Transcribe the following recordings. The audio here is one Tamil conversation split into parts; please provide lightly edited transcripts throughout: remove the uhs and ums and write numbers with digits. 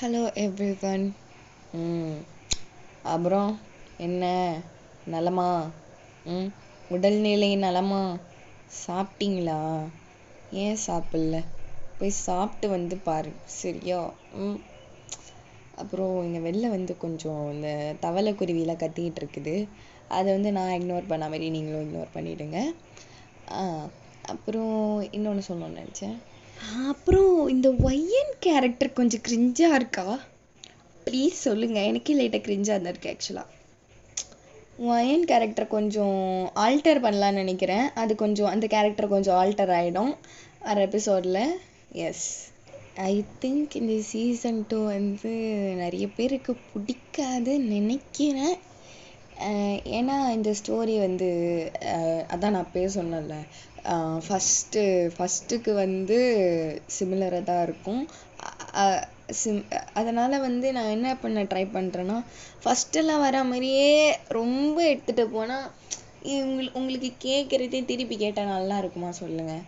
Hello everyone. அப்புறம் என்ன நலமா? உடல்நிலை நலமா? சாப்பிட்டீங்களா? ஏன் சாப்பிடல? போய் சாப்பிட்டு வந்து பாரு, சரியா? அப்புறம் இங்கே வெளில கொஞ்சம் இந்த தவளை குருவிலாம் கத்திக்கிட்டு இருக்குது. அதை நான் இக்னோர் பண்ண மாதிரி நீங்களும் இக்னோர் பண்ணிவிடுங்க. அப்புறம் இன்னொன்று சொல்லணும்னு நினச்சேன். அப்புறம் இந்த ஒய்யன் கேரக்டர் கொஞ்சம் கிரிஞ்சாக இருக்கா? ப்ளீஸ் சொல்லுங்கள். எனக்கே லைட்டாக கிரிஞ்சாக தான் இருக்குது. ஆக்சுவலாக ஒய்யன் கேரக்டர் கொஞ்சம் ஆல்டர் பண்ணலான்னு நினைக்கிறேன். அது கொஞ்சம் அந்த கேரக்டர் கொஞ்சம் ஆல்டர் ஆகிடும் வர எபிசோடில். எஸ், ஐ திங்க் இந்த சீசன் 2 நிறைய பேருக்கு பிடிக்காதுன்னு நினைக்கிறேன். ஏன்னா இந்த ஸ்டோரி அதான் நான் அப்பயே சொன்னேன்ல, ஃபஸ்ட்டுக்கு சிமிலராக தான் இருக்கும். அதனால் நான் என்ன பண்ண ட்ரை பண்ணுறேன்னா, ஃபஸ்ட்டெல்லாம் வர மாதிரியே ரொம்ப எடுத்துகிட்டு போனால் உங்களுக்கு கேட்குறதே திருப்பி கேட்டால் நல்லா இருக்குமா சொல்லுங்கள்?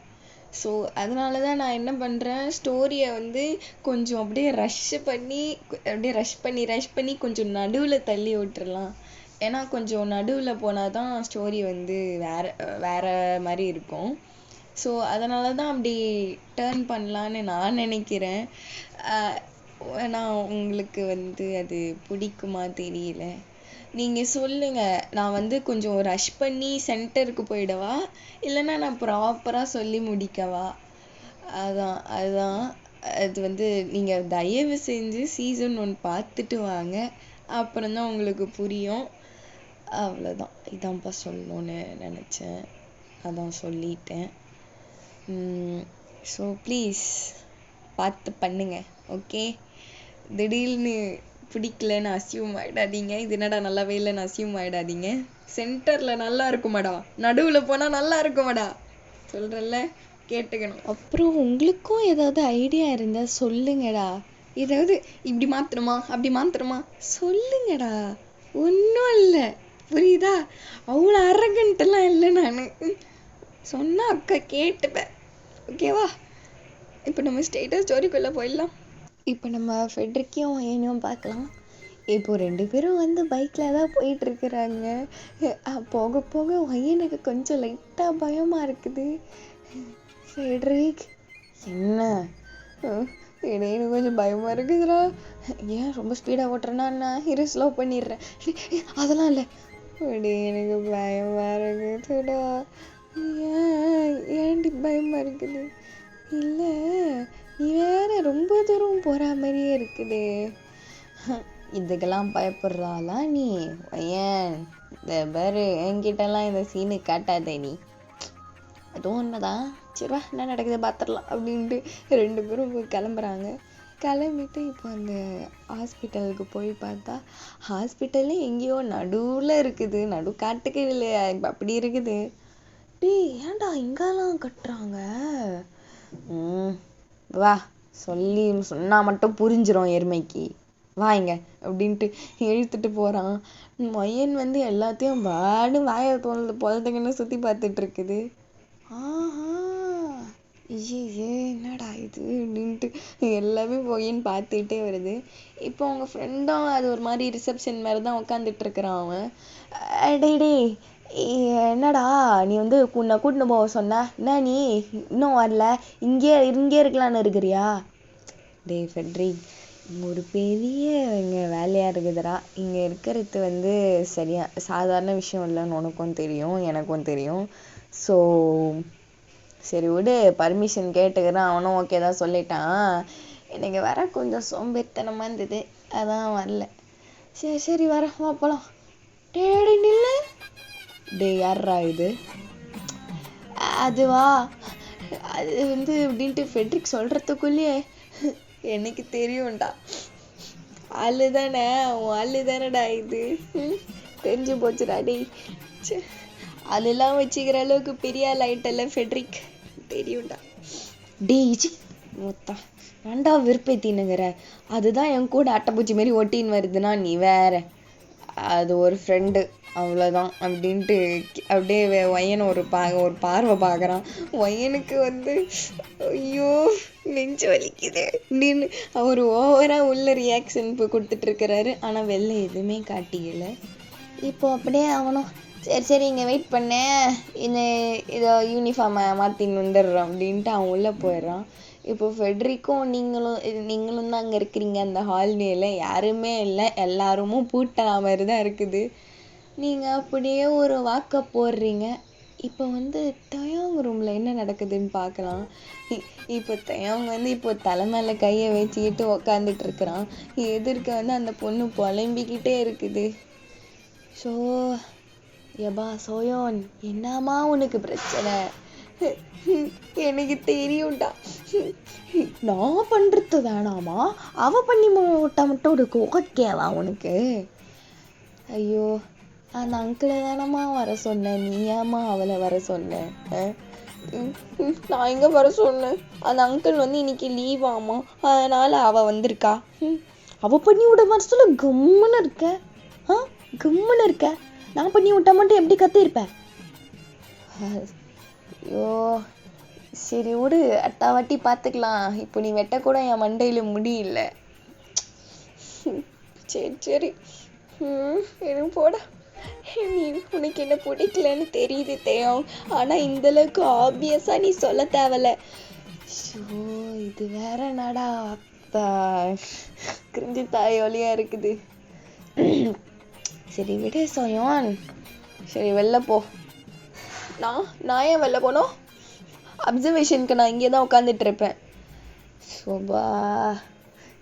ஸோ அதனால தான் நான் என்ன பண்ணுறேன், ஸ்டோரியை கொஞ்சம் அப்படியே ரஷ் பண்ணி கொஞ்சம் நடுவில் தள்ளி விட்டுறலாம். ஏன்னா கொஞ்சம் நடுவில் போனால் தான் ஸ்டோரி வேறு மாதிரி இருக்கும். ஸோ அதனால தான் அப்படி டேர்ன் பண்ணலான்னு நான் நினைக்கிறேன். ஆனால் உங்களுக்கு அது பிடிக்குமா தெரியல. நீங்கள் சொல்லுங்கள். நான் கொஞ்சம் ரஷ் பண்ணி சென்டருக்கு போயிடவா, இல்லைன்னா நான் ப்ராப்பராக சொல்லி முடிக்கவா? அதுதான் அது நீங்கள் தயவு செஞ்சு சீசன் 1 பார்த்துட்டு வாங்க, அப்புறம்தான் உங்களுக்கு புரியும். அவ்வளோதான், இதான்ப்பா சொல்லணும்னு நினச்சேன், அதான் சொல்லிட்டேன். ஸோ ப்ளீஸ் பார்த்து பண்ணுங்க, ஓகே? திடீர்னு பிடிக்கலன்னு அசியூம் ஆகிடாதீங்க. இது என்னடா நல்லாவே இல்லைன்னு அசியூம் ஆகிடாதீங்க. சென்டரில் நல்லா இருக்குமாடா, நடுவில் போனால் நல்லா இருக்குமாடா சொல்கிறல்ல, கேட்டுக்கணும். அப்புறம் உங்களுக்கும் ஏதாவது ஐடியா இருந்தால் சொல்லுங்கடா. ஏதாவது இப்படி மாற்றணுமா அப்படி மாற்றணுமா சொல்லுங்கடா. ஒன்றும் இல்லை, புரியுதா? அவ்வளோ அரகன்ட்டெல்லாம் இல்லை. நான் சொன்னால் அக்கா கேட்டுப்பேன், ஓகேவா? இப்போ நம்ம ஸ்டேட்டஸ் ஸ்டோரிக்குள்ளே போயிடலாம். இப்போ நம்ம ஃபெட்ரிக்கையும் ஏனியும் பார்க்கலாம். இப்போ 2 பேரும் பைக்கில் தான் போயிட்டுருக்குறாங்க. போக போக எனக்கு கொஞ்சம் லைட்டாக பயமாக இருக்குது. ஃபெட்ரிக், என்ன? எனக்கு கொஞ்சம் பயமாக இருக்குதுடா. ஏன் ரொம்ப ஸ்பீடாக ஓட்டுறேன்னா நான் இரு ஸ்லோ பண்ணிடுறேன். அதெல்லாம் இல்லை, எனக்கு பயமாக இருக்குதுடா. ஏன்டி பயமாக இருக்குது? இல்லை, நீ வேற ரொம்ப தூரம் போகிற மாதிரியே இருக்குது. இதுக்கெல்லாம் பயப்படுறாளா நீ? ஏன் இந்த பாரு, என்கிட்டலாம் இந்த சீனு காட்டாதே நீ. அதுவும் உண்மைதான். சரிவா, என்ன நடக்குது பார்த்துடலாம் அப்படின்ட்டு 2 பேரும் கிளம்புறாங்க. கிளம்பிட்டு இப்போ அந்த ஹாஸ்பிட்டலுக்கு போய் பார்த்தா ஹாஸ்பிட்டலே எங்கேயோ நடுவில் இருக்குது, நடு காட்டுக்கு இல்லையா, இப்போ அப்படி இருக்குது. டேய், ஏன்டா இங்கெல்லாம் கட்டுறாங்க? வா, சொன்னால் மட்டும் புரிஞ்சிடும் எருமைக்கு, வா இங்க அப்படின்ட்டு இழுத்துட்டு போகிறான். மொயன் எல்லாத்தையும் வாயை பொழுதுங்கன்னு சுற்றி பார்த்துட்டு இருக்குது. என்னடா இது அப்படின்ட்டு எல்லாமே மொயன் பார்த்துக்கிட்டே வருது. இப்போ அவங்க ஃப்ரெண்டும் அது ஒரு மாதிரி ரிசப்ஷன் மாதிரி தான் உட்காந்துட்டு இருக்கிறான் அவன். டே என்னடா நீ உன்னை கூட்டின்னு போக சொன்ன, என்ன நீ இன்னும் வரல, இங்கே இருக்கலான்னு இருக்கிறியா? டே ஃபெட்ரிக், ஒரு பெரிய இங்கே வேலையாக இருக்குதுடா. இங்கே இருக்கிறது சரியா சாதாரண விஷயம் இல்லைன்னு உனக்கும் தெரியும், எனக்கும் தெரியும். ஸோ சரி விடு, பர்மிஷன் கேட்டுக்கிறேன். அவனும் ஓகே தான் சொல்லிட்டான். எனக்கு வர கொஞ்சம் சோம்பேறித்தனமாக இருந்தது, அதான் வரல. சரி வர, வா போகலாம். டேடி நில்லு. டே, யாரா இது? அதுவா, அது அப்படின்ட்டு ஃபெட்ரிக் சொல்கிறதுக்குள்ளேயே எனக்கு தெரியும்டா. ஆளு தானேடா இது, தெரிஞ்சு போச்சுடா. டே, அதெல்லாம் வச்சுக்கிற அளவுக்கு பெரிய லைட்டல்ல ஃபெட்ரிக், தெரியும்டா. டே இச்சி மொத்தா வேண்டா, விருப்பத்தின்னுங்கிற. அதுதான் என் கூட அட்டைப்பூச்சி மாரி ஒட்டின்னு வருதுன்னா நீ வேற. அது ஒரு ஃப்ரெண்டு அவ்வளோதான் அப்படின்ட்டு அப்படியே ஒய்யனை ஒரு பார்வை பார்க்குறான். ஒய்யனுக்கு வந்து ஐயோ நெஞ்சு வலிக்குது அப்படின்னு அவர் ஓவராக உள்ள ரியாக்ஷன் இப்போ கொடுத்துட்ருக்கிறாரு. ஆனால் வெளில எதுவுமே காட்டிக்கல. இப்போ அப்படியே அவனும் சரி இங்கே வெயிட் பண்ணேன், இதை யூனிஃபார்மை மாற்றின்னு வந்துடுறான் அப்படின்ட்டு அவன் உள்ளே போயிடுறான். இப்போ ஃபெட்ரிக்கும் நீங்களும் தான் அங்கே இருக்கிறீங்க. அந்த ஹால்வேல யாருமே இல்லை, எல்லாருமும் பூட்ட மாதிரி தான் இருக்குது. நீங்கள் அப்படியே ஒரு வாக்கை போடுறீங்க. இப்போ வந்து தயாங் ரூமில் என்ன நடக்குதுன்னு பார்க்கலாம். இப்போ தயாங் வந்து இப்போ தலை மேலே கையை வச்சுக்கிட்டு உக்காந்துட்டு இருக்கிறான். எதிர்க்க வந்து அந்த பொண்ணு புலம்பிக்கிட்டே இருக்குது. ஸோ ஏபா சோயோன், என்னம்மா உனக்கு பிரச்சனை? எனக்கு தெரியும்டா, நான் பண்றது வேணாமா, அவ பண்ணி விட்டா மட்டும் உனக்கு ஓகேவா உனக்கு? ஐயோ, அந்த அங்கிளை தானம்மா வர சொன்னேன், நீ ஏம்மா அவளை வர சொன்னேன்? நான் எங்க வர சொன்னேன்? அந்த அங்கிள் வந்து இன்னைக்கு லீவாமா, அதனால அவ வந்திருக்கா. அவ பண்ணி விட மாதிரி சொல்ல கம்முன்னு இருக்க. கம்முன்னு இருக்க. நான் பண்ணி விட்டா மட்டும் எப்படி கத்திருப்பேன்? ஐயோ சரி விடு, அட்டாவாட்டி பார்த்துக்கலாம். இப்போ நீ வெட்டக்கூட என் மண்டையில முடியல. சரி எனக்கு போடா. நீ உனக்கு என்ன பிடிக்கலன்னு தெரியுது தேயம், ஆனா இந்த அளவுக்கு ஆப்வியஸா நீ சொல்ல தேவையில்ல. ஷோ இது வேற நடா கிரிஞ்சி தாயோலியா இருக்குது. சரி விடு சோயான், சரி வெளில போ. நான் ஏன் வெளில போனோம்? அப்சர்வேஷனுக்கு நான் இங்கே தான் உட்காந்துட்டு இருப்பேன். சோபா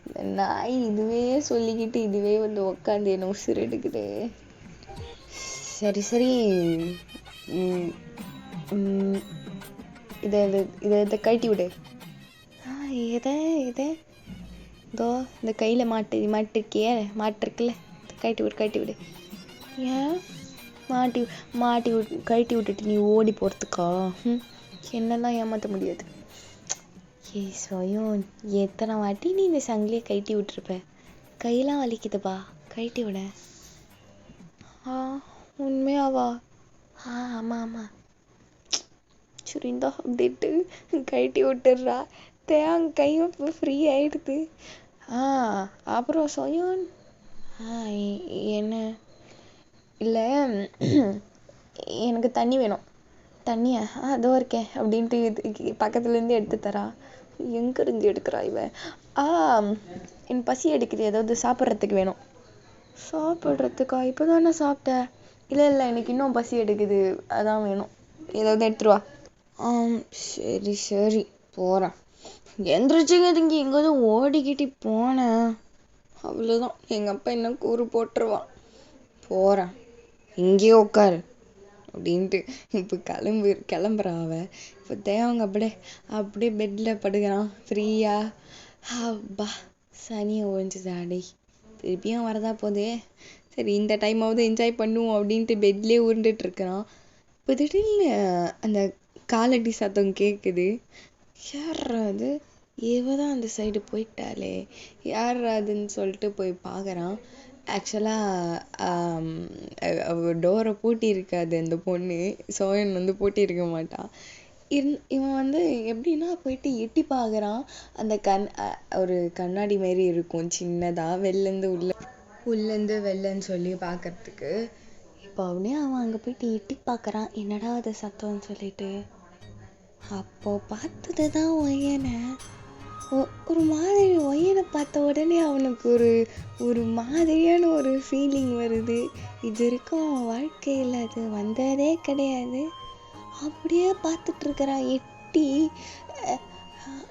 இந்த நாய் இதுவே சொல்லிக்கிட்டு இதுவே வந்து உட்காந்து என்ன உசுறு எடுக்குது. சரி இதை கழட்டி விடு. இதை இதோ இந்த கையில் மாட்டிருக்குல்ல, கழட்டி விடு. ஏன் கழட்டி விட்டுட்டு நீ ஓடி போகிறதுக்கா? என்னெல்லாம் ஏமாற்ற முடியாது. சோயோன், எத்தனை வாட்டி நீ இந்த சங்கிலியை கழட்டி விட்டுருப்ப? கையெல்லாம் வலிக்குதுப்பா, கழட்டி விட. உண்மையாவா? ஆமாம் சுரிந்தா அப்படின்ட்டு கழட்டி விட்டுடுறா. தேங்க கையும் ஃப்ரீ ஆயிடுது. அப்புறம் சோயோன், என்ன இல்லை எனக்கு தண்ணி வேணும். தண்ணியா? அதோ இருக்கேன் அப்படின்ட்டு பக்கத்துலேருந்து எடுத்து தரா. எங்கேருந்து எடுக்கிறா இவன்? என் பசி எடுக்குது, ஏதாவது சாப்பிட்றதுக்கு வேணும். சாப்பிட்றதுக்கா? இப்போ தானே சாப்பிட்டேன். இல்லை எனக்கு இன்னும் பசி எடுக்குது, அதான் வேணும், ஏதாவது எடுத்துருவா. சரி போகிறேன். எந்திரிச்சிங்க திங்கி எங்கேயாவது ஓடிக்கிட்டு போனேன், அவ்வளோதான் எங்கள் அப்பா என்ன கூறு போட்டுருவான். போகிறேன், இங்கேயே உட்காரு அப்படின்ட்டு இப்போ கிளம்புறா அவ. இப்போ தேவங்க அப்படியே பெட்டில் படுக்கிறான் ஃப்ரீயா. அப்பா சனியை ஒழிஞ்சுதாடி, திருப்பியும் வரதா போதே, சரி இந்த டைமாவது என்ஜாய் பண்ணுவோம் அப்படின்ட்டு பெட்லேயே உருண்டுட்டு இருக்கிறான். இப்போ திடீர்னு அந்த காலடி சத்தம் கேட்குது. யார் அது? இவதான் அந்த சைடு போயிட்டாலே, யார் அதுன்னு சொல்லிட்டு போய் பார்க்குறான். ஆக்சுவலாக டோரை பூட்டியிருக்காது அந்த பொண்ணு. சோயன் வந்து பூட்டியிருக்க மாட்டான். இவன் வந்து எப்படின்னா போயிட்டு எட்டி பார்க்குறான். அந்த ஒரு கண்ணாடி மாரி இருக்கும் சின்னதாக, உள்ளேருந்து வெளிலன்னு சொல்லி பார்க்கறதுக்கு. இப்போ அப்படியே அவன் அங்கே போயிட்டு எட்டி பார்க்குறான், என்னடா அது சத்தம்னு சொல்லிட்டு. அப்போ பார்த்தது தான் ஒய்யனை. ஒரு மாதிரி ஒய்யனை பார்த்த உடனே அவனுக்கு ஒரு மாதிரியான ஒரு ஃபீலிங் வருது. இது வரைக்கும் அவன் வாழ்க்கையில் அது வந்ததே கிடையாது. அப்படியே பார்த்துட்டு இருக்கிறான் எட்டி.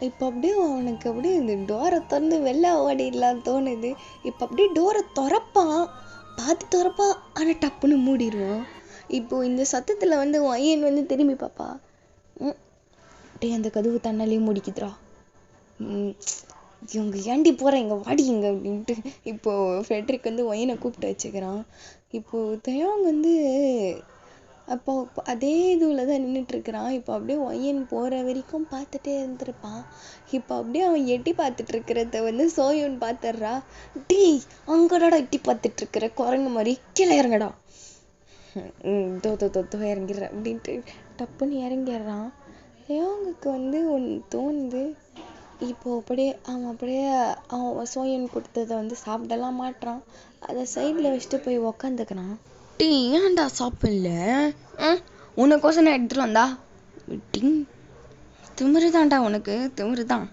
இப்போ அப்படியே அவனுக்கு அப்படியே இந்த டோரை திறந்து வெளில ஓடிடலாம் தோணுது. இப்போ அப்படியே டோரை திறப்பான், ஆனால் டப்புன்னு மூடிடுவான். இப்போ இந்த சத்தத்தில் வந்து ஒய்யன் வந்து திரும்பி பாப்பா, அப்படியே அந்த கதவு தன்னாலேயே முடிக்குதுரா. இவங்க ஏண்டி போகிறேன், இங்கே வாடிங்க அப்படின்ட்டு இப்போது ஃபெட்ரிக் வந்து ஒய்யனை கூப்பிட்டு வச்சுக்கிறான். இப்போது தயாங் வந்து அப்போ அதே இதுவில் தான் நின்றுட்டுருக்கிறான். இப்போ அப்படியே ஒய்யன் போகிற வரைக்கும் பார்த்துட்டே இருந்திருப்பான். இப்போ அப்படியே அவன் எட்டி பார்த்துட்டு இருக்கிறத வந்து சோயோன் பார்த்துட்றா. டீ அங்கடாடா எட்டி பார்த்துட்டு இருக்கிற குரங்கு மாதிரி, கீழே இறங்கடா. தோ இறங்கிடுற அப்படின்ட்டு டப்புன்னு இறங்கிடுறான். தேவாங்குக்கு வந்து ஒன்று தோணுது. இப்போ அப்படியே அவன் சோயன் கொடுத்ததை வந்து சாப்பிடலாம் மாட்டான். அதை சைடில் வச்சுட்டு போய் உக்காந்துக்கிறான். டீ ஏன்டா சாப்பிடல? உனக்கோசம் நான் எடுத்துட்டு வந்தா டிங். திமிருதான்டா உனக்கு, திமிருதான்.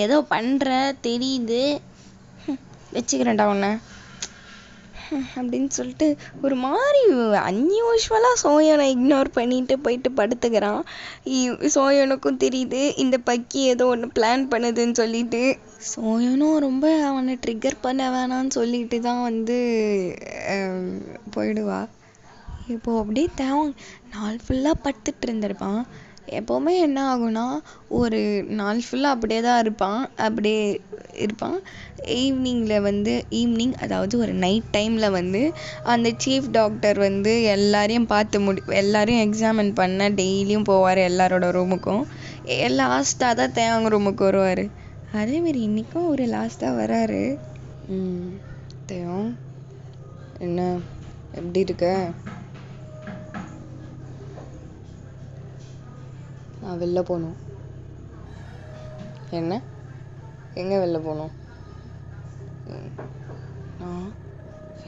ஏதோ பண்ற தெரியுது, வச்சுக்கிறேன்டா உன்னை அப்படின்னு சொல்லிட்டு ஒரு மாதிரி அன்யூஷுவலாக சோயனை இக்னோர் பண்ணிட்டு போயிட்டு படுத்துக்கிறான். சோயனுக்கும் தெரியுது இந்த பக்கி ஏதோ ஒன்று பிளான் பண்ணுதுன்னு சொல்லிட்டு. சோயனும் ரொம்ப அவனை ட்ரிகர் பண்ண வேணான்னு சொல்லிட்டு தான் வந்து போயிடுவா. இப்போ அப்படியே நாள் ஃபுல்லாக படுத்துட்டு இருந்திருப்பான். எப்போவுமே என்ன ஆகும்னா ஒரு நாள் ஃபுல்லாக அப்படியே இருப்பான். ஈவினிங் அதாவது ஒரு நைட் டைமில் வந்து அந்த சீஃப் டாக்டர் வந்து எல்லாரையும் எக்ஸாமின் பண்ண டெய்லியும் போவார் எல்லாரோட ரூமுக்கும். லாஸ்ட்டாக தான் தேவாங்க ரூமுக்கு வருவார். அதேமாரி இன்றைக்கும் ஒரு லாஸ்ட்டாக வராரு. தேவம் என்ன எப்படி இருக்க? நான் வெளில போகணும். என்ன? எங்கே வெளில போகணும்? நான்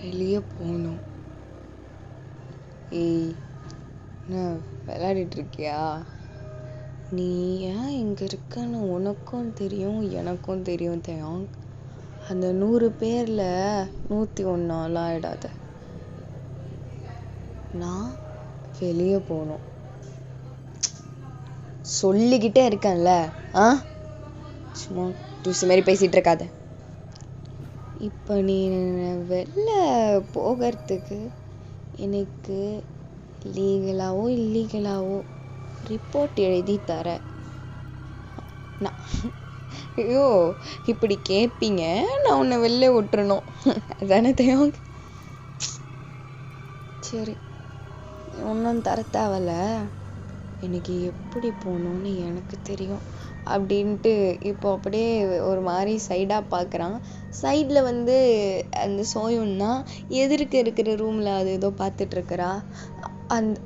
வெளியே போகணும். என்ன விளையாடிட்டு இருக்கியா? நீ ஏன் இங்கே இருக்கன்னு உனக்கும் தெரியும் எனக்கும் தெரியும் தேவாங். அந்த 100 பேரில் 101 ஆயிடாத. நான் வெளியே போகணும் சொல்லிக்கிட்டே இருக்கேன்ல. சும்மா டூசி மாதிரி பேசிகிட்டு இருக்காத. இப்போ நீ வெளில போகிறதுக்கு எனக்கு லீகலாவோ இல்லீகலாவோ ரிப்போர்ட் எழுதி தர. ஐயோ இப்படி கேட்பீங்க, நான் உன்னை வெளில விட்டுறணும் அதானே தேவாங்க? சரி ஒன்றும் தர தேவையில்ல, எனக்கு எப்படி போகணுன்னு எனக்கு தெரியும் அப்படின்ட்டு இப்போ அப்படியே ஒரு மாதிரி சைடாக பார்க்குறான். சைடில் வந்து அந்த சோயன்னா எதிர்க்க இருக்கிற ரூமில் அது ஏதோ பார்த்துட்ருக்கிறா.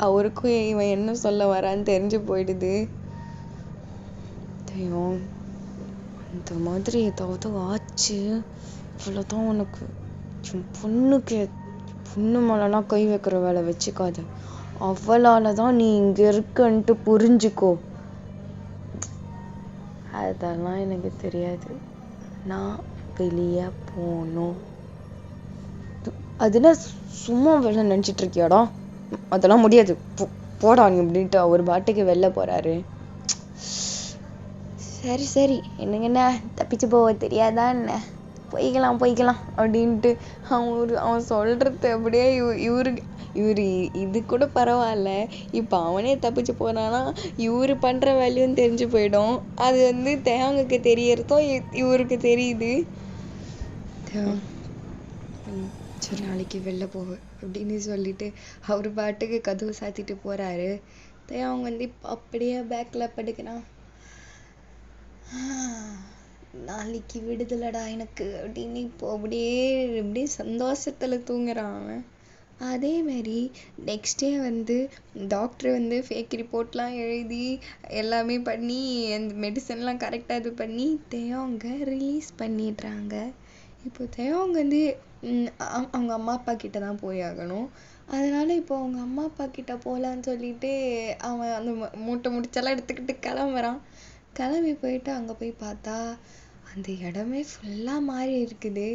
அவருக்கும் இவன் என்ன சொல்ல வரான்னு தெரிஞ்சு போயிடுது. தெய்வம் இந்த மாதிரி ஏதாவது ஆச்சு அவ்வளோதான் உனக்கு. பொண்ணு மேலாம் கை வைக்கிற வேலை வச்சுக்காத. அவளால தான் நீ இங்க இருக்கன்ட்டு புரிஞ்சுக்கோ. அதெல்லாம் எனக்கு தெரியாது, நான் வெளியே போகணும். அதுனா சும்மா வெளில நினச்சிட்டு இருக்கியாடா? அதெல்லாம் முடியாது, போடா நீ அப்படின்ட்டு அவர் பாட்டுக்கு வெளில போறாரு. சரி என்ன தப்பிச்சு போக தெரியாதா என்ன? போய்க்கலாம் அப்படின்ட்டு அவன் சொல்றது அப்படியே இவரு இது கூட பரவாயில்ல. இப்போ அவனே தப்பிச்சு போனானா இவரு பண்ற வேலையும் தெரிஞ்சு போயிடும். அது வந்து தேவாங்குக்கு தெரியறதும் இவருக்கு தெரியுது. சரி நாளைக்கு வெளில போக அப்படின்னு சொல்லிட்டு அவரு பாட்டுக்கு கதவு சாத்திட்டு போறாரு. தேவாங்க வந்து இப்போ அப்படியே பேக்ல படுக்கிறான். நாளைக்கு விடுதலடா எனக்கு அப்படின்னு இப்போ அப்படியே சந்தோஷத்துல தூங்குறான் அவன். அதே மாதிரி நெக்ஸ்ட் டே வந்து டாக்டர் வந்து ஃபேக் ரிப்போர்ட்லாம் எழுதி எல்லாமே பண்ணி அந்த மெடிசன்லாம் கரெக்டாக இது பண்ணி தேவாங்க ரிலீஸ் பண்ணிடுறாங்க. இப்போ தேவாங்க வந்து அவங்க அம்மா அப்பா கிட்ட தான் போய் ஆகணும். அதனால இப்போ அவங்க அம்மா அப்பா கிட்ட போகலான்னு சொல்லிட்டு அவன் அந்த மூட்டை முடிச்செல்லாம் எடுத்துக்கிட்டு கிளம்புறான். கிளம்பி போயிட்டு அங்கே போய் பார்த்தா அந்த இடமே ஃபுல்லாக மாறி இருக்குது.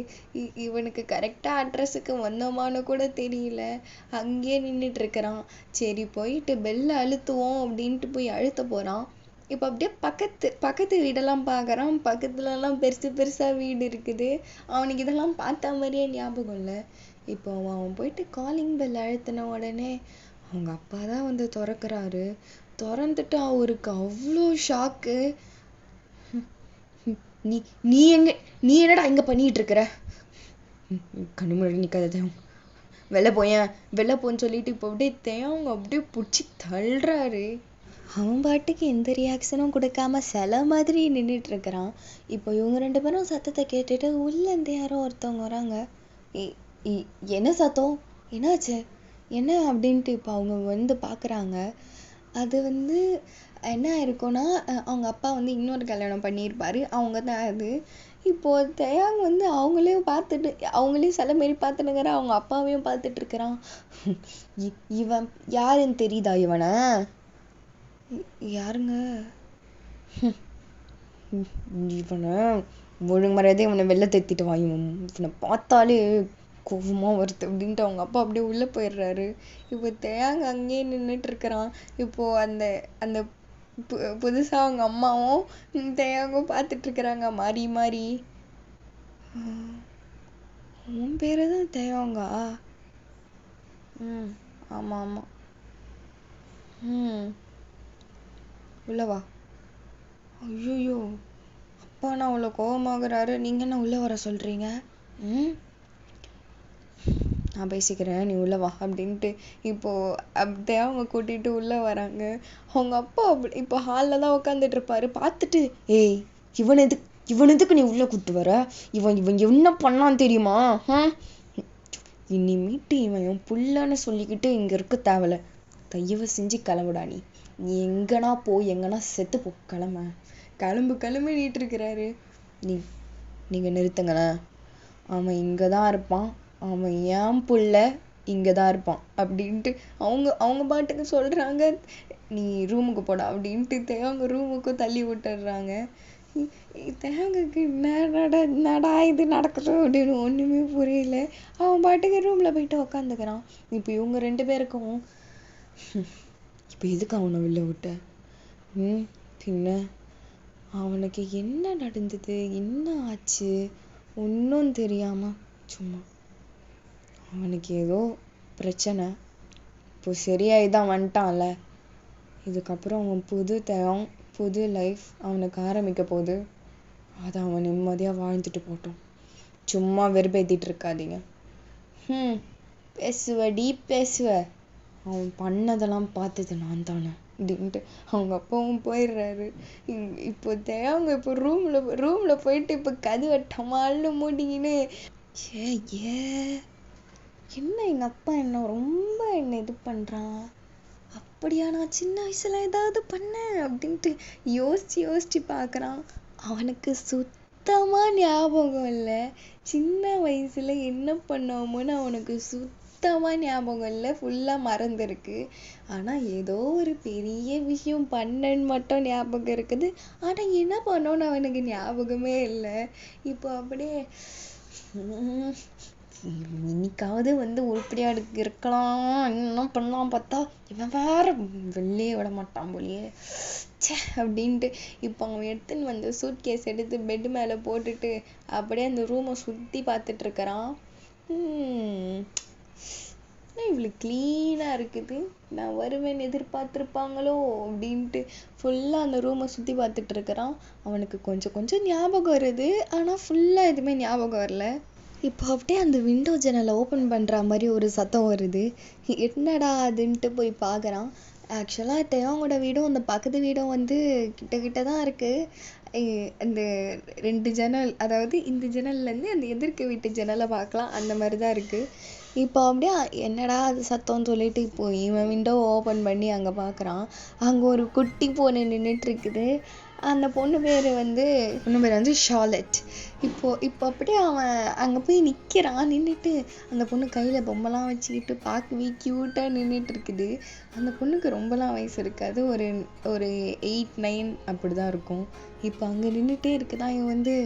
இவனுக்கு கரெக்டாக அட்ரஸுக்கு வந்தோமான்னு கூட தெரியல. அங்கேயே நின்றுட்டு இருக்கிறான். சரி போயிட்டு பெல்ல அழுத்துவோம் அப்படின்ட்டு போய் அழுத்த போகிறான். இப்போ அப்படியே பக்கத்து வீடெல்லாம் பார்க்குறான். பக்கத்துலலாம் பெருசாக வீடு இருக்குது. அவனுக்கு இதெல்லாம் பார்த்த மாதிரியே ஞாபகம் இல்லை. இப்போ அவன் போயிட்டு காலிங் பெல் அழுத்தின உடனே அவங்க அப்பா தான் வந்து திறக்கிறாரு. திறந்துட்டு அவருக்கு அவ்வளோ ஷாக்கு. நீ என்னடா இங்க பண்ணிட்டு இருக்கிற? கண்ணு முன்னாடி நிக்காத, வெளில போன்னு சொல்லிட்டு இப்போ அப்படியே தேவங்க அப்படியே பிடிச்சி தள்ளுறாரு. அவன் பாட்டுக்கு எந்த ரியாக்ஷனும் கொடுக்காம சில மாதிரி நின்றுட்டு இருக்கிறான். இப்போ இவங்க 2 பேரும் சத்தத்தை கேட்டுட்டு உள்ளேருந்து யாரோ ஒருத்தவங்க வராங்க. என்ன சத்தம், என்னாச்சு, என்ன அப்படின்ட்டு இப்போ அவங்க வந்து பார்க்குறாங்க. அது வந்து என்ன இருக்கும்னா அவங்க அப்பா வந்து இன்னொரு கல்யாணம் பண்ணியிருப்பாரு, அவங்க தான் அது. இப்போ தயாங் வந்து அவங்களையும் சில மாரி பார்த்துனுங்கிற, அவங்க அப்பாவையும் பார்த்துட்டு இருக்கிறான். இவன் யாருன்னு தெரியுதா இவனை? யாருங்க? இவனை ஒழுங்கு மரியாதை இவனை வெளில தேத்திட்டு வா, இவனை பார்த்தாலே கோவமா வருது அப்படின்ட்டு அவங்க அப்பா அப்படியே உள்ள போயிடுறாரு. இப்போ தேங்க அங்கேயே நின்றுட்டு இருக்கிறான். இப்போ அந்த அந்த புதுசா அவங்க அம்மாவும் தேயாங்கும் பார்த்துட்டு இருக்கிறாங்க மாறி மாறி. உன் பேரு தான் தேவாங்கா? ஆமா ஆமா. உள்ளவா. ஐயோ, அப்பா நான் அவ்வளோ கோவமாகறாரு, நீங்க என்ன உள்ள வர சொல்றீங்க? நான் பேசிக்கிறேன், நீ உள்ள வா அப்படின்ட்டு இப்போ அப்படியே அவங்க கூட்டிட்டு உள்ள வராங்க. அவங்க அப்பா இப்போ ஹாலில் தான் உட்காந்துட்டு இருப்பாரு. பார்த்துட்டு, ஏய் இவன் எதுக்கு நீ உள்ள கூப்பிட்டு வர? இவன் என்ன பண்ணான்னு தெரியுமா? இனிமேட்டு இவன் என் புள்ளன்னு சொல்லிக்கிட்டு இங்க இருக்க தேவல, தயவு செஞ்சு கிளம்புடா. நீ எங்கன்னா எங்கன்னா செத்து போ, கிளம்பிட்டு இருக்கிறாரு. நீங்க நிறுத்துங்களேன், அவன் இங்கதான் இருப்பான், அவன் ஏன் புள்ள இங்கதான் இருப்பான் அப்படின்ட்டு அவங்க பாட்டுக்கு சொல்றாங்க. நீ ரூமுக்கு போடா அப்படின்ட்டு தேவங்க ரூமுக்கும் தள்ளி விட்டுடுறாங்க. தேவங்களுக்கு என்னடா இது நடக்குது அப்படின்னு ஒண்ணுமே புரியல. அவன் பாட்டுக்கு ரூம்ல போயிட்டு உக்காந்துக்கிறான். இப்போ இவங்க 2 பேருக்கும் இப்போ எதுக்கு அவனை வெளில விட்ட? பின்ன அவனுக்கு என்ன நடந்தது, என்ன ஆச்சு ஒன்றும் தெரியாம சும்மா அவனுக்கு ஏதோ பிரச்சனை, இப்போ சரியாயிதான் வந்துட்டான்ல. இதுக்கப்புறம் அவன் புது லைஃப் அவனுக்கு ஆரம்பிக்க போகுது. அதை அவன் நிம்மதியா வாழ்ந்துட்டு போட்டோம். சும்மா வெறுப்பேத்திட்டு இருக்காதீங்க. பேசுவ, அவன் பண்ணதெல்லாம் பார்த்தது நான் தானே அப்படின்ட்டு அவங்க அப்பாவும் போயிடுறாரு. இப்போ அவங்க இப்போ ரூம்ல போயிட்டு இப்போ கதவை டமால்னு மூடிக்கின்னு, என்ன எங்க அப்பா என்ன ரொம்ப இது பண்றான், அப்படியா நான் சின்ன வயசுல ஏதாவது பண்ணேன் அப்படின்ட்டு யோசிச்சு பாக்குறான். அவனுக்கு சுத்தமா ஞாபகம் இல்லை, சின்ன வயசுல என்ன பண்ணோமோன்னு அவனுக்கு சுத்தமா ஞாபகம் இல்லை, ஃபுல்லா மறந்துருக்கு. ஆனா ஏதோ ஒரு பெரிய விஷயம் பண்ணன்னு மட்டும் ஞாபகம் இருக்குது. ஆனா என்ன பண்ணோன்னு அவனுக்கு ஞாபகமே இல்லை. இப்போ அப்படியே இன்னைக்காவது வந்து உருப்படியா இருக்கலாம் என்ன பண்ணலாம் பார்த்தா இவன் வேற வெளியே விட மாட்டான் போலியே அப்படின்ட்டு இப்போ அவன் எடுத்துன்னு வந்து சூட்கேஸ் எடுத்து பெட் மேல போட்டுட்டு அப்படியே அந்த ரூமை சுத்தி பார்த்துட்டு இருக்கிறான். இவ்வளவு கிளீனா இருக்குது, நான் வருவேன்னு எதிர்பார்த்திருப்பாங்களோ அப்படின்ட்டு ஃபுல்லா அந்த ரூமை சுத்தி பார்த்துட்டு இருக்கிறான். அவனுக்கு கொஞ்சம் ஞாபகம் வருது, ஆனா ஃபுல்லா எதுவுமே ஞாபகம் வரல. இப்போ அப்படியே அந்த விண்டோ ஜன்னலை ஓப்பன் பண்ற மாதிரி ஒரு சத்தம் வருது. என்னடா அதுன்ட்டு போய் பார்க்குறான். ஆக்சுவலாக தேவங்களோட வீடும் அந்த பக்கத்து வீடும் வந்து கிட்ட தான் இருக்கு. அந்த 2 ஜன்னல், அதாவது இந்த ஜன்னல்லேருந்து அந்த எதிர்க்க வீட்டு ஜன்னலை பார்க்கலாம், அந்த மாதிரி தான் இருக்கு. இப்போ அப்படியே என்னடா அது சத்தம்னு சொல்லிட்டு இப்போ இவன் விண்டோ ஓப்பன் பண்ணி அங்கே பார்க்குறான். அங்கே ஒரு குட்டி பொண்ணு நின்றுட்டு இருக்குது. அந்த பொண்ணு பேர் வந்து ஷார்லட். இப்போ அப்படியே அவன் அங்கே போய் நின்றுட்டு அந்த பொண்ணு கையில் பொம்மைலாம் வச்சுக்கிட்டு பார்க்கவே க்யூட்டாக நின்றுட்டு இருக்குது. அந்த பொண்ணுக்கு ரொம்பலாம் வயசு இருக்காது, ஒரு 8, 9 அப்படி தான் இருக்கும். இப்போ அங்கே நின்றுட்டே இருக்குதான் இவன் வந்து,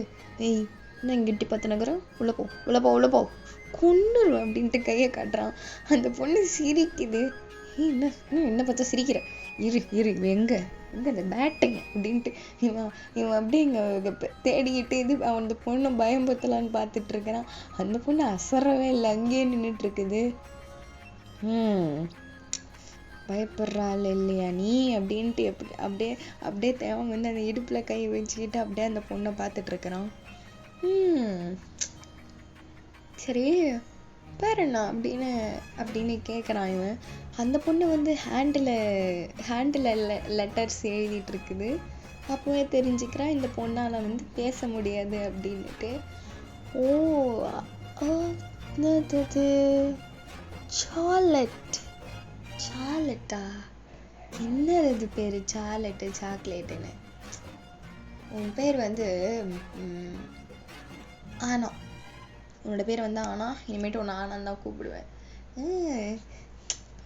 ஏய் என்ன இங்கிட்டி பார்த்து நகரம், உள்ள போ கொன்னுருவேன் அப்படின்ட்டு கையை காட்டுறான். அந்த பொண்ணு சிரிக்குது. என்ன பார்த்தா சிரிக்கிற, இரு எங்க அந்த பேட்டுங்க அப்படின்ட்டு இவன் அப்படியே இங்க தேடிக்கிட்டு அந்த பொண்ணை பயம்படுத்தலான்னு பார்த்துட்டு இருக்கிறான். அந்த பொண்ணு அசரவே இல்லை, அங்கேயே நின்றுட்டு இருக்குது. பயப்படுறாள் இல்லையா நீ அப்படின்ட்டு அப்படியே தேவன் வந்து அந்த இடுப்புல கை வச்சுக்கிட்டு அப்படியே அந்த பொண்ணை பார்த்துட்டு இருக்கிறான். சரி பேர் என்ன அப்படின்னு அப்படின்னு கேட்குறான் இவன். அந்த பொண்ணு வந்து ஹேண்டில் லெட்டர்ஸ் எழுதிட்டு இருக்குது. அப்போவே தெரிஞ்சுக்கிறான் இந்த பொண்ணால் வந்து பேச முடியாது அப்படின்ட்டு. ஓ என்னது சார்லட்டா? என்னது இது பேர் சார்லட்டு சாக்லேட்டுன்னு? உன் பேர் வந்து ஆனா, உன்னோட பேர் வந்து ஆனா, இனிமேட்டு உன்னை ஆனான்னு தான் கூப்பிடுவேன்.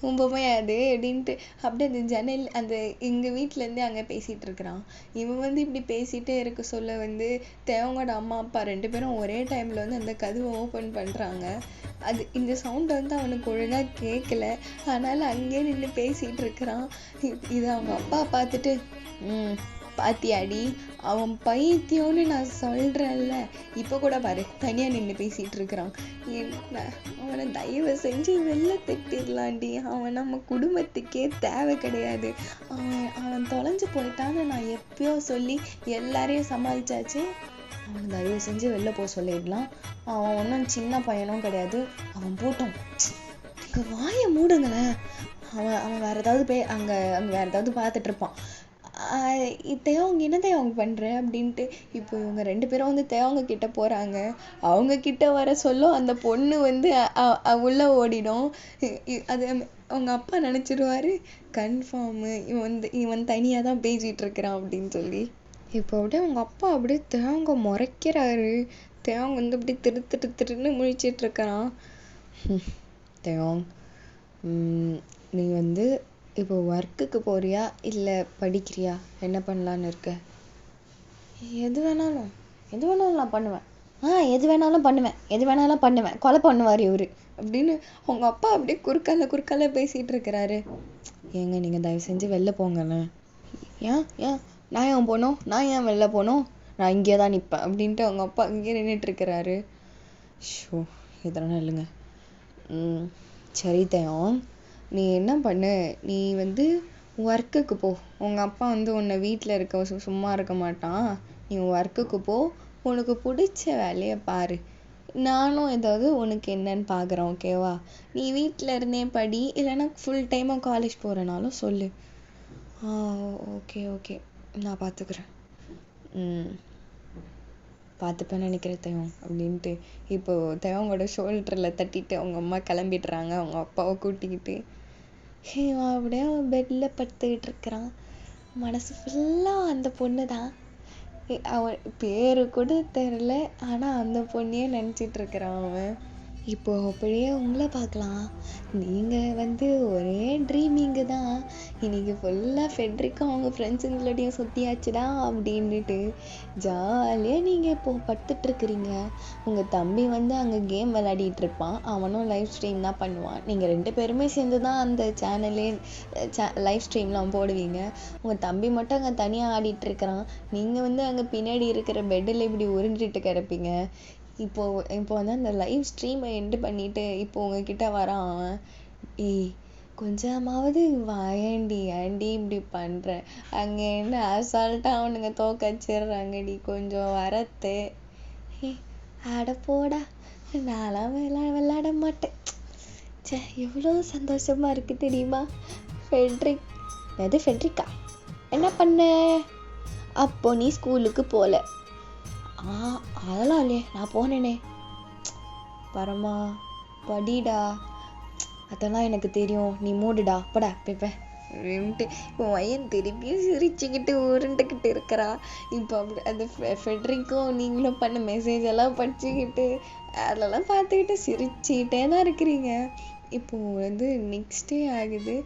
ரொம்பவே அது அப்படின்ட்டு அப்படியே அந்த ஜன்னல் அந்த எங்கள் வீட்டிலேருந்தே அங்கே பேசிகிட்டு இருக்கிறான். இவன் வந்து இப்படி பேசிகிட்டே இருக்க சொல்ல வந்து தேவங்களோட அம்மா அப்பா 2 பேரும் ஒரே டைமில் வந்து அந்த கதவை ஓப்பன் பண்ணுறாங்க. அது இந்த சவுண்ட் வந்து அவனுக்கு ஒழுங்காக கேட்கல. அதனால் அங்கேயே நின்று பேசிகிட்டு இருக்கிறான். இதை அவங்க அப்பா பார்த்துட்டு பாத்தியாடி அவன் பைத்தியம்னு நான் சொல்கிறேன்ல, இப்போ கூட பாரு தனியாக நின்று பேசிகிட்டு இருக்கிறான். என்ன அவனை தயவு செஞ்சு வெளில திட்டிடலாண்டி. அவன் நம்ம குடும்பத்துக்கே தேவை கிடையாது. அவன் தொலைஞ்சு போயிட்டான்னு நான் எப்பயோ சொல்லி எல்லாரையும் சமாளிச்சாச்சு. அவனை தயவு செஞ்சு வெளில போக சொல்லிடலாம். அவன் ஒன்றும் சின்ன பையனும் கிடையாது. அவன் போட்டோம். இங்கே வாயை மூடுங்களேன். அவன் வேற ஏதாவது அங்கே வேற ஏதாவது பார்த்துட்டு இருப்பான். தேவங்க என்ன தேவங்க பண்ற அப்படின்ட்டு இப்போ இவங்க 2 பேரும் வந்து தேவங்க கிட்ட போறாங்க. அவங்க கிட்ட வர சொல்ல அந்த பொண்ணு வந்து உள்ள ஓடிடும். அது அவங்க அப்பா நினைச்சிருவாரு கன்ஃபார்ம் இவன் தனியா தான் பேசிட்டு இருக்கிறான் அப்படின்னு சொல்லி. இப்போ அப்படியே அவங்க அப்பா அப்படியே தேவங்க முறைக்கிறாரு. தேவங்க வந்து அப்படியே திருன்னு முழிச்சிட்டு இருக்கிறான். தேவங்க நீ வந்து இப்போ ஒர்க்குக்கு போறியா இல்லை படிக்கிறியா? என்ன பண்ணலான்னு இருக்க? எது வேணாலும் நான் பண்ணுவேன். எது வேணாலும் பண்ணுவேன். கொலை பண்ணுவார் இவரு அப்படின்னு அவங்க அப்பா அப்படியே குறுக்கால பேசிட்டு இருக்கிறாரு. ஏங்க நீங்கள் தயவு செஞ்சு வெளில போங்கண்ணே. ஏன் நான் ஏன் போனோம்? நான் ஏன் வெளில போனோம்? நான் இங்கே தான் நிற்பேன் அப்படின்ட்டு அவங்க அப்பா இங்கே நின்றுட்டு இருக்கிறாரு. ஷோ இதெல்லாம் இல்லைங்க. சரி தேவம், நீ என்ன பண்ணு, நீ வந்து ஒர்க்குக்கு போ. உங்கள் அப்பா வந்து உன்னை வீட்டில் இருக்க சும்மா இருக்க மாட்டான். நீ ஒர்க்குக்கு போ, உனக்கு பிடிச்ச வேலையை பாரு. நானும் ஏதாவது உனக்கு என்னன்னு பார்க்குறேன், ஓகேவா? நீ வீட்டில் இருந்தே படி, இல்லைன்னா ஃபுல் டைமாக காலேஜ் போகிறனாலும் சொல்லு. ஓகே நான் பார்த்துக்கிறேன். பார்த்துப்பேன்னு நினைக்கிறேன் தேவம் அப்படின்ட்டு இப்போ தேவங்களோட ஷோல்டரில் தட்டிட்டு அவங்க அம்மா கிளம்பிடுறாங்க அவங்க அப்பாவை கூட்டிக்கிட்டு. அவன் அப்படியே பெட்டில் படுத்துக்கிட்டு இருக்கிறான். மனசு ஃபுல்லாக அந்த பொண்ணு தான். அவன் பேரு கூட தெரில, ஆனால் அந்த பொண்ணையே நினச்சிட்டு இருக்கிறான் அவன். இப்போ அப்படியே உங்களை பார்க்கலாம். நீங்கள் வந்து ஒரே ட்ரீமிங்கு தான். இன்னைக்கு ஃபுல்லாக ஃபெட்ரிக்கும் அவங்க ஃப்ரெண்ட்ஸுங்களோடையும் சுற்றியாச்சுடா அப்படின்ட்டு ஜாலியாக நீங்கள் இப்போ படுத்துட்ருக்குறீங்க. உங்கள் தம்பி வந்து அங்கே கேம் விளையாடிட்டு இருப்பான். அவனும் லைவ் ஸ்ட்ரீம் தான் பண்ணுவான். நீங்கள் 2 பேருமே சேர்ந்து தான் அந்த சேனலே லைவ் ஸ்ட்ரீம்லாம் போடுவீங்க. உங்கள் தம்பி மட்டும் அங்கே தனியாக ஆடிட்டுருக்கிறான். நீங்கள் வந்து அங்கே பின்னாடி இருக்கிற பெட்டில் இப்படி உருண்டுட்டு கிடப்பீங்க. இப்போ வந்து அந்த லைவ் ஸ்ட்ரீமை எண்டு பண்ணிட்டு இப்போ உங்ககிட்ட வரான் அவன். கொஞ்சமாவது வாயேண்டி, ஏண்டி இப்படி பண்ற? அங்கே என்ன அசால்ட்டாக அவனுங்க தோக்கச்சிடுறாங்கடி, கொஞ்சம் வரத்து. அட போடா, நான்லாம் விளையாட மாட்டேன். எவ்வளோ சந்தோஷமா இருக்கு தெரியுமா? ஃபெட்ரிக்கா என்ன பண்ண? அப்போ நீ ஸ்கூலுக்கு போகல. அதெல்லாம் இல்லையே, நான் போனேனே. பரமா படிடா, அதெல்லாம் எனக்கு தெரியும், நீ மூடுடா படா பேப்ப அப்படின்ட்டு இப்போ பையன் திருப்பியும் சிரிச்சுக்கிட்டு உருண்டுக்கிட்டு இருக்கிறா. இப்போ அப்படி அந்த ஃபெட்ரிக்கும் நீங்களும் பண்ண மெசேஜ் எல்லாம் படிச்சுக்கிட்டு அதெல்லாம் பார்த்துக்கிட்டு சிரிச்சுக்கிட்டே தான் இருக்கிறீங்க. இப்போ வந்து நெக்ஸ்ட் டே ஆகுது.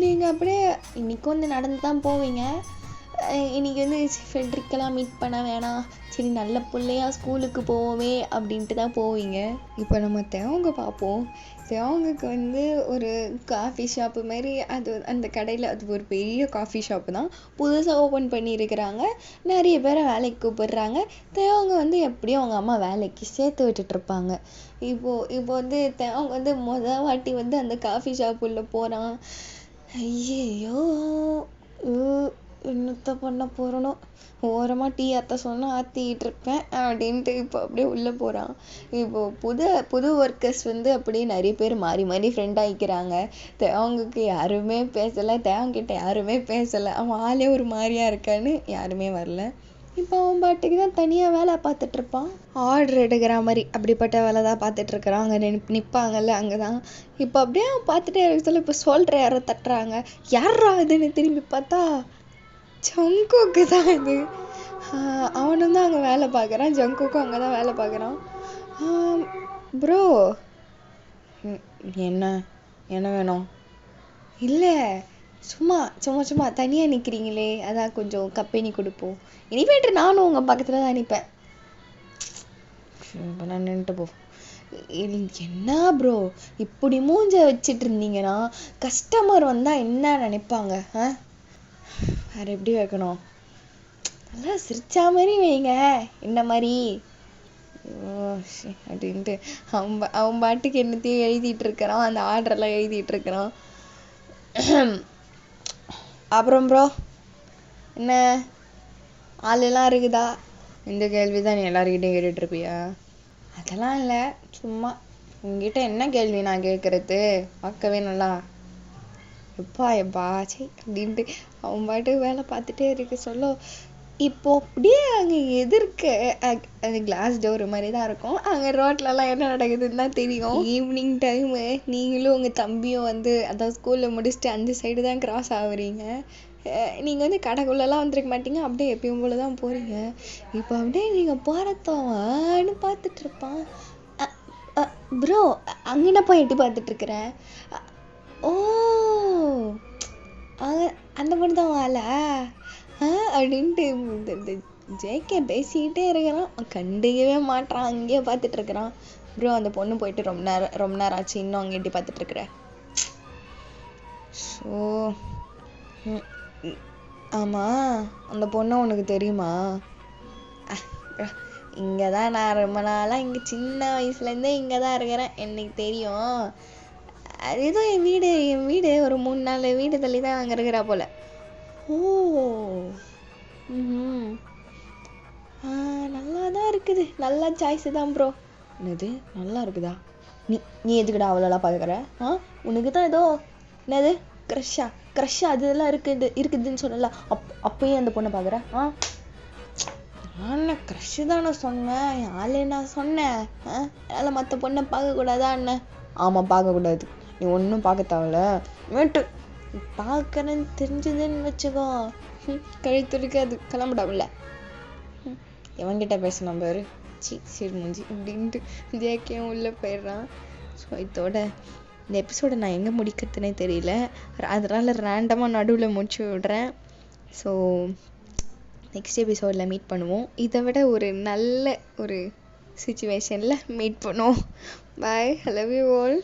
நீங்கள் அப்படியே இன்னைக்கு வந்து நடந்து தான் போவீங்க. இன்னைக்கு வந்து ஃபெட்ரிக்கெல்லாம் மீட் பண்ண வேணாம், சரி நல்ல பிள்ளையா ஸ்கூலுக்கு போவோமே அப்படின்ட்டு தான் போவீங்க. இப்போ நம்ம தேவங்க பார்ப்போம். தேவங்களுக்கு வந்து ஒரு காஃபி ஷாப்பு மாதிரி அது அந்த கடையில் அது ஒரு பெரிய காஃபி ஷாப்பு தான், புதுசாக ஓப்பன் பண்ணியிருக்கிறாங்க. நிறைய பேரை வேலைக்கு கூப்பிடுறாங்க. தேவங்க வந்து எப்படியும் அவங்க அம்மா வேலைக்கு சேர்த்து விட்டுட்ருப்பாங்க. இப்போ வந்து தேவங்க வந்து வாட்டி வந்து அந்த காஃபி ஷாப்புள்ள போகிறான். ஐயோ என்னத்த பண்ண போறனோ, ஓரமா டீ ஆத்த சொன்னா ஆத்திட்டு இருப்பேன் அப்படின்ட்டு இப்போ அப்படியே உள்ள போறான். இப்போ புது புது ஒர்க்கர்ஸ் வந்து அப்படியே நிறைய பேர் மாறி மாறி ஃப்ரெண்ட் ஆகிக்கிறாங்க. தேவங்குக்கு யாருமே பேசல, தேவங்கிட்ட யாருமே பேசல, அவன் ஆளே ஒரு மாதிரியா இருக்கான்னு யாருமே வரல. இப்போ அவன் பாட்டுக்கு தான் தனியாக வேலை பார்த்துட்டு இருப்பான். ஆர்டர் எடுக்கிற மாதிரி அப்படிப்பட்ட வேலை தான் பார்த்துட்டு இருக்கிறான். அங்கே நிற்பாங்கல்ல, அங்கே தான். இப்போ அப்படியே அவன் பார்த்துட்டே இருக்க சொல்ல இப்போ சொல்கிற யாரோ தட்டுறாங்க. யாரா இதுன்னு திரும்பி பார்த்தா ஜங்குக்கு தான் இது. அவனும் தான் அங்கே வேலை பார்க்குறான், ஜங்குக்கும் அங்கே தான் வேலை பார்க்குறான். ப்ரோ, என்ன என்ன வேணும்? இல்லை, சும்மா சும்மா சும்மா தனியாக நிற்கிறீங்களே, அதான் கொஞ்சம் கம்பெனி கொடுப்போம். இனிமேட்டு நானும் உங்கள் பக்கத்தில் தான் நிற்பேன். இப்போ நான் நின்றுட்டு போ. என்ன ப்ரோ இப்படி மூஞ்ச வச்சிட்டு இருந்தீங்கன்னா கஸ்டமர் வந்தால் என்ன நினைப்பாங்க? வேறு எப்படி வைக்கணும்? நல்லா சிரிச்சா மாதிரி வைங்க, என்ன மாதிரி அப்படின்ட்டு அவன் பாட்டுக்கு என்னத்தையும் எழுதிட்டு இருக்கிறான், அந்த ஆர்டர்லாம் எழுதிட்டு இருக்கிறான். அப்புறம் ப்ரோ என்ன ஆளெல்லாம் இருக்குதா? இந்த கேள்வி தான் நீ எல்லாருக்கிட்டையும் கேட்டுட்ருப்பியா? அதெல்லாம் இல்லை, சும்மா உங்ககிட்ட என்ன கேள்வி நான் கேட்குறது? பார்க்கவே நல்லா எப்பா சே அப்படின்ட்டு அவன் பாட்டுக்கு வேலை பார்த்துட்டே இருக்கு சொல்ல. இப்போ அப்படியே அங்கே எதிர்க்க அது கிளாஸ் டோர் மாதிரி தான் இருக்கும். அங்கே ரோட்லலாம் என்ன நடக்குதுன்னு தான் தெரியும். ஈவினிங் டைமு நீங்களும் உங்கள் தம்பியும் வந்து அதான் ஸ்கூலில் முடிச்சுட்டு அந்த சைடு தான் கிராஸ் ஆகுறீங்க. நீங்கள் வந்து கடைக்குள்ளெல்லாம் வந்துருக்க மாட்டீங்க, அப்படியே எப்பயும் போல தான் போகிறீங்க. இப்போ அப்படியே நீங்கள் போகிறத்தவான்னு பார்த்துட்ருப்பான். ப்ரோ அங்கேனப்பா எட்டி பார்த்துட்ருக்குறேன். ஓ அந்த பொண்ணு தான் வாழ அப்படின்ட்டு ஜேகே பேசிக்கிட்டே இருக்கிறான். கண்டுக்கவே மாட்டான், அங்கேயே பார்த்துட்டு இருக்கிறான். ப்ரோ அந்த பொண்ணு போயிட்டு ரொம்ப நேரம் ஆச்சு, இன்னும் அங்கே எட்டி பார்த்துட்ருக்குற. ஸோ ஆமாம், அந்த பொண்ணு உனக்கு தெரியுமா? இங்கே தான் நான் ரொம்ப நாளாக இங்கே சின்ன வயசுலேருந்தே இங்கே தான் இருக்கிறேன், எனக்கு தெரியும். ஏதோ என் வீடு ஒரு 3-4 வீடு தள்ளி தான் அங்கே இருக்கிறா போல. ஓ நல்லா தான் இருக்குது, நல்லா சாய்ஸு தான் ப்ரோ. என்னது நல்லா இருக்குதா? நீ எதுக்குடா அவ்வளோலாம் பார்க்குற? உனக்கு தான் ஏதோ என்னது க்ரஷ்ஷா அதெல்லாம் இருக்குதுன்னு சொன்னல, அப்பயும் அந்த பொண்ணை பார்க்குற? நான் க்ரஷ்ஷு தானே சொன்னேன், யாழே நான் சொன்னேன். அதனால் மற்ற பொண்ணை பார்க்கக்கூடாதா என்ன? ஆமாம் பார்க்கக்கூடாது, நீ ஒன்றும் பார்க்க தேவையில்ல. மேட்டு பார்க்குறேன்னு தெரிஞ்சதுன்னு வச்சுக்கோ, கழுத்துருக்கு அது கிளம்பிடாமல. எவன்கிட்ட பேசணும் பாரு, சரி மூஞ்சி அப்படின்ட்டு ஜேகேயும் உள்ளே போயிடுறான். ஸோ இதோட இந்த எபிசோடை நான் எங்கே முடிக்கிறதுனே தெரியல, அதனால் ரேண்டமாக நடுவில் முடிச்சு விடுறேன். ஸோ நெக்ஸ்ட் எபிசோடில் மீட் பண்ணுவோம். இதை விட ஒரு நல்ல ஒரு சிச்சுவேஷனில் மீட் பண்ணுவோம். பாய், ஐ லவ் யூ ஆல்.